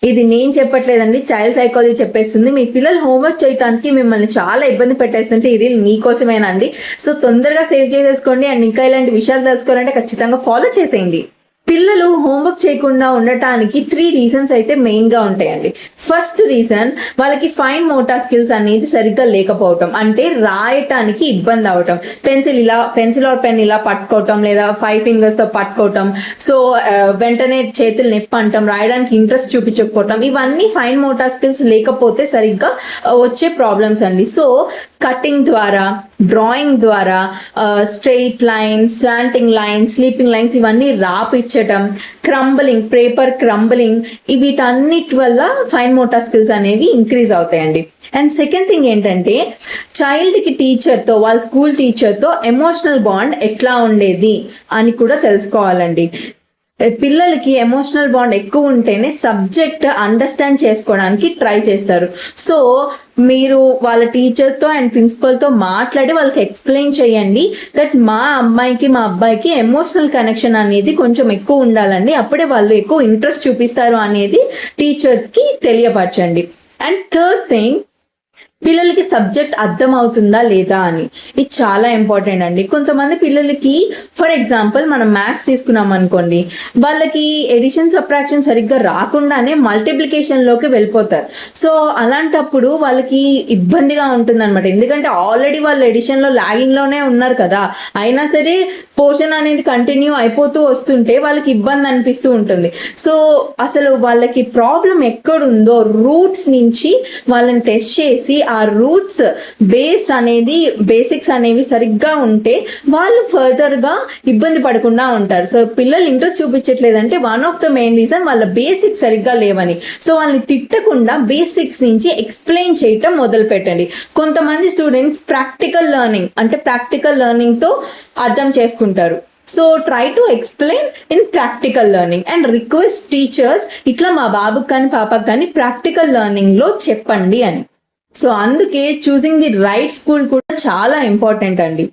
ఇది నేను చెప్పట్లేదండి, child psychology చెప్పేస్తుంది. మీ పిల్లలు హోంవర్క్ చేయడానికి మిమ్మల్ని చాలా ఇబ్బంది పెట్టేస్తుంటే ఈ రీల్ మీకోసమేనండి. సో తొందరగా సేవ్ చేసేసుకోండి. అండ్ ఇంకా ఇలాంటి విషయాలు తెలుసుకోవాలంటే ఖచ్చితంగా ఫాలో చేసేయండి. పిల్లలు హోంవర్క్ చేయకుండా ఉండటానికి 3 రీజన్స్ అయితే మెయిన్గా ఉంటాయండి. ఫస్ట్ రీజన్, వాళ్ళకి ఫైన్ మోటార్ స్కిల్స్ అనేది సరిగ్గా లేకపోవటం, అంటే రాయటానికి ఇబ్బంది అవటం. పెన్సిల్ ఆర్ పెన్ ఇలా పట్టుకోవటం, లేదా 5 ఫింగర్స్తో పట్టుకోవటం, సో వెంటనే చేతులు నొప్పి అంటాం, రాయడానికి ఇంట్రెస్ట్ చూపించకపోవటం, ఇవన్నీ ఫైన్ మోటార్ స్కిల్స్ లేకపోతే సరిగ్గా వచ్చే ప్రాబ్లమ్స్ అండి. సో కటింగ్ ద్వారా, డ్రాయింగ్ ద్వారా, straight lines, slanting lines, sleeping lines ఇవన్నీ రాపిచ్చటం, క్రంబలింగ్, పేపర్ క్రంబలింగ్, వీటన్నిటి వల్ల ఫైన్ మోటార్ స్కిల్స్ అనేవి ఇంక్రీజ్ అవుతాయండి. అండ్ సెకండ్ థింగ్ ఏంటంటే, చైల్డ్కి టీచర్తో, వాళ్ళ స్కూల్ టీచర్తో ఎమోషనల్ బాండ్ ఎట్లా ఉండేది అని కూడా తెలుసుకోవాలండి. పిల్లలకి ఎమోషనల్ బాండ్ ఎక్కువ ఉంటేనే సబ్జెక్ట్ అండర్స్టాండ్ చేసుకోవడానికి ట్రై చేస్తారు. సో మీరు వాళ్ళ టీచర్తో అండ్ ప్రిన్సిపల్తో మాట్లాడి వాళ్ళకి ఎక్స్ప్లెయిన్ చేయండి దట్ మా అమ్మాయికి మా అబ్బాయికి ఎమోషనల్ కనెక్షన్ అనేది కొంచెం ఎక్కువ ఉండాలండి, అప్పుడే వాళ్ళు ఎక్కువ ఇంట్రెస్ట్ చూపిస్తారు అనేది టీచర్కి తెలియపరచండి. అండ్ థర్డ్ థింగ్, పిల్లలకి సబ్జెక్ట్ అర్థమవుతుందా లేదా అని, ఇది చాలా ఇంపార్టెంట్ అండి. కొంతమంది పిల్లలకి, ఫర్ ఎగ్జాంపుల్ మనం మ్యాథ్స్ తీసుకున్నాం అనుకోండి, వాళ్ళకి ఎడిషన్ సబ్ట్రాక్షన్ సరిగ్గా రాకుండానే మల్టిప్లికేషన్లోకి వెళ్ళిపోతారు. సో అలాంటప్పుడు వాళ్ళకి ఇబ్బందిగా ఉంటుందన్నమాట, ఎందుకంటే ఆల్రెడీ వాళ్ళు ఎడిషన్లో లాగింగ్లోనే ఉన్నారు కదా, అయినా సరే పోర్షన్ అనేది కంటిన్యూ అయిపోతూ వస్తుంటే వాళ్ళకి ఇబ్బంది అనిపిస్తూ ఉంటుంది. సో అసలు వాళ్ళకి ప్రాబ్లం ఎక్కడుందో రూట్స్ నుంచి వాళ్ళని టెస్ట్ చేసి ఆ రూట్స్ బేసిక్స్ అనేవి సరిగ్గా ఉంటే వాళ్ళు ఫర్దర్గా ఇబ్బంది పడకుండా ఉంటారు. సో పిల్లలు ఇంట్రెస్ట్ చూపించట్లేదంటే one of the main reason వాళ్ళ బేసిక్స్ సరిగ్గా లేవని. సో వాళ్ళని తిట్టకుండా బేసిక్స్ నుంచి ఎక్స్ప్లెయిన్ చేయటం మొదలు పెట్టండి. కొంతమంది స్టూడెంట్స్ ప్రాక్టికల్ లెర్నింగ్తో అర్థం చేసుకుంటారు. So try to explain in practical learning and request teachers, ఇట్లా మా బాబుకి కానీ పాపకు కానీ ప్రాక్టికల్ లెర్నింగ్లో చెప్పండి అని. సో అందుకే చూసింగ్ ది రైట్ స్కూల్ కూడా చాలా ఇంపార్టెంట్ అండి.